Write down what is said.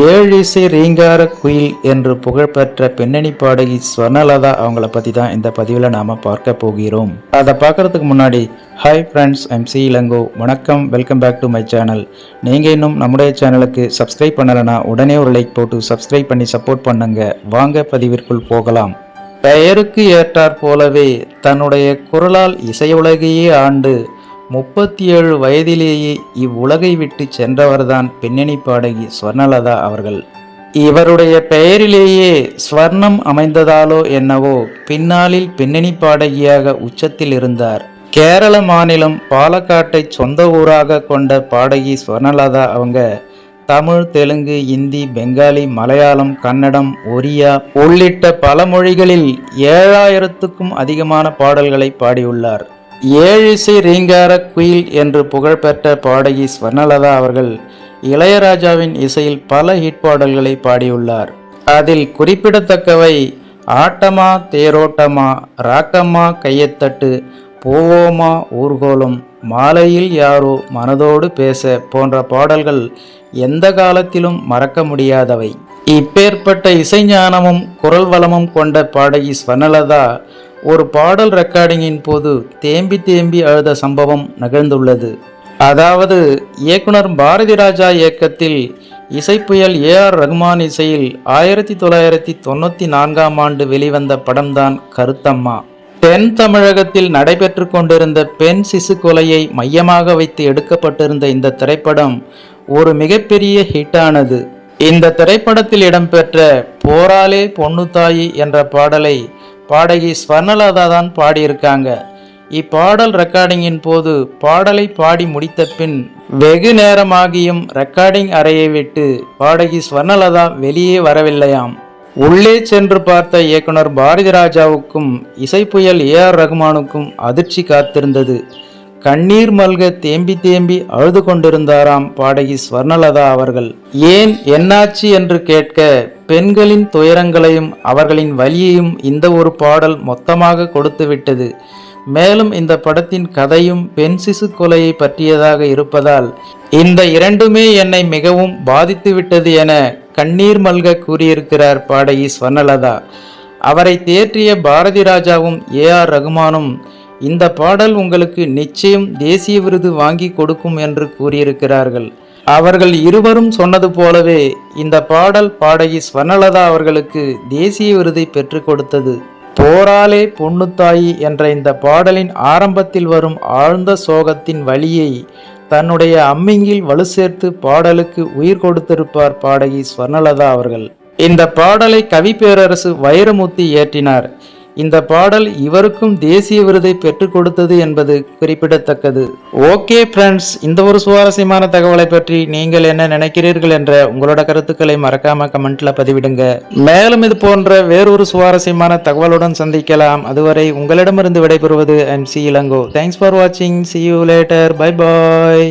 ஏழு இசை ரீங்கார குயில் என்று புகழ்பெற்ற பின்னணி பாடகி ஸ்வர்ணலதா அவங்கள பற்றி தான் இந்த பதிவில் நாம் பார்க்க போகிறோம். அதை பார்க்குறதுக்கு முன்னாடி ஹாய் ஃப்ரெண்ட்ஸ், MC இளங்கோ. வணக்கம், welcome back to my channel. நீங்கள் இன்னும் நம்முடைய சேனலுக்கு சப்ஸ்கிரைப் பண்ணலைன்னா உடனே ஒரு லைக் போட்டு சப்ஸ்கிரைப் பண்ணி சப்போர்ட் பண்ணுங்க. வாங்க பதிவிற்குள் போகலாம். பெயருக்கு ஏற்றாற் போலவே தன்னுடைய குரலால் இசையுலகையே ஆண்டு 37 வயதிலேயே இவ்வுலகை விட்டு சென்றவர்தான் பின்னணி பாடகி ஸ்வர்ணலதா அவர்கள். இவருடைய பெயரிலேயே ஸ்வர்ணம் அமைந்ததாலோ என்னவோ பின்னாளில் பின்னணி பாடகியாக உச்சத்தில் இருந்தார். கேரள மாநிலம் பாலக்காட்டை சொந்த ஊராக கொண்ட பாடகி ஸ்வர்ணலதா அவங்க தமிழ், தெலுங்கு, இந்தி, பெங்காலி, மலையாளம், கன்னடம், ஒரியா உள்ளிட்ட பல மொழிகளில் 7000க்கும் அதிகமான பாடல்களை பாடியுள்ளார். ஏழு இசை ரீங்கார குயில் என்று புகழ்பெற்ற பாடகி ஸ்வர்ணலதா அவர்கள் இளையராஜாவின் இசையில் பல ஹிட் பாடல்களை பாடியுள்ளார். அதில் குறிப்பிடத்தக்கவை ஆட்டமா தேரோட்டமா, ராக்கம்மா கையத்தட்டு, போவோமா ஊர்கோலம், மாலையில் யாரோ, மனதோடு பேச போன்ற பாடல்கள் எந்த காலத்திலும் மறக்க முடியாதவை. இப்பேற்பட்ட இசைஞானமும் குரல் வளமும் கொண்ட பாடகி ஸ்வர்ணலதா ஒரு பாடல் ரெக்கார்டிங்கின் போது தேம்பி தேம்பி அழுத சம்பவம் நிகழ்ந்துள்ளது. அதாவது இயக்குனர் பாரதி ராஜா இயக்கத்தில் இசைப்புயல் AR ரகுமான் இசையில் 1994ஆம் ஆண்டு வெளிவந்த படம்தான் கருத்தம்மா. தென் தமிழகத்தில் நடைபெற்று கொண்டிருந்த பெண் சிசு கொலையை மையமாக வைத்து எடுக்கப்பட்டிருந்த இந்த திரைப்படம் ஒரு மிகப்பெரிய ஹிட்டானது. இந்த திரைப்படத்தில் இடம்பெற்ற போராலே பொண்ணு தாயி என்ற பாடலை பாடகி ஸ்வர்ணலதா தான் பாடியிருக்காங்க. இப்பாடல் ரெக்கார்டிங்கின் போது பாடலை பாடி முடித்த பின் வெகு நேரமாகியும் ரெக்கார்டிங் அறையை விட்டு பாடகி ஸ்வர்ணலதா வெளியே வரவில்லையாம். உள்ளே சென்று பார்த்த இயக்குனர் பாரதி ராஜாவுக்கும் இசைப்புயல் AR ரகுமானுக்கும் அதிர்ச்சி காத்திருந்தது. கண்ணீர் மல்க தேம்பி தேம்பி அழுது கொண்டிருந்தாராம் பாடகி ஸ்வர்ணலதா அவர்கள். ஏன், என்னாச்சு என்று கேட்க பெண்களின் துயரங்களையும் அவர்களின் வலியையும் இந்த ஒரு பாடல் மொத்தமாக கொடுத்து விட்டது. மேலும் இந்த படத்தின் கதையும் பெண் சிசு கொலையை பற்றியதாக இருப்பதால் இந்த இரண்டுமே என்னை மிகவும் பாதித்து விட்டது என கண்ணீர் மல்க கூறியிருக்கிறார் பாடகி ஸ்வர்ணலதா. அவரை தேற்றிய பாரதி ராஜாவும் AR ரகுமானும் இந்த பாடல் உங்களுக்கு நிச்சயம் தேசிய விருது வாங்கி கொடுக்கும் என்று கூறியிருக்கிறார்கள். அவர்கள் இருவரும் சொன்னது போலவே இந்த பாடல் பாடகி ஸ்வர்ணலதா அவர்களுக்கு தேசிய விருதை பெற்றுக் கொடுத்தது. போராலே பொண்ணு தாயி என்ற இந்த பாடலின் ஆரம்பத்தில் வரும் ஆழ்ந்த சோகத்தின் வலியை தன்னுடைய அம்மிங்கில் வலு சேர்த்து பாடலுக்கு உயிர் கொடுத்திருப்பார் பாடகி ஸ்வர்ணலதா அவர்கள். இந்த பாடலை கவி பேரரசு வைரமுத்து இயற்றினார். இந்த பாடல் இவருக்கும் தேசிய விருதை பெற்றுக் கொடுத்தது என்பது குறிப்பிடத்தக்கது. ஓகே ஃப்ரெண்ட்ஸ், இந்த ஒரு சுவாரஸ்யமான தகவலை பற்றி நீங்கள் என்ன நினைக்கிறீர்கள் என்ற உங்களோட கருத்துக்களை மறக்காம கமெண்ட்ல பதிவிடுங்க. மேலும் இது போன்ற வேறொரு சுவாரஸ்யமான தகவலுடன் சந்திக்கலாம். அதுவரை உங்களிடமிருந்து விடைபெறுவது MC இளங்கோ. தேங்க்ஸ் ஃபார் வாட்சிங். See you later. Bye bye.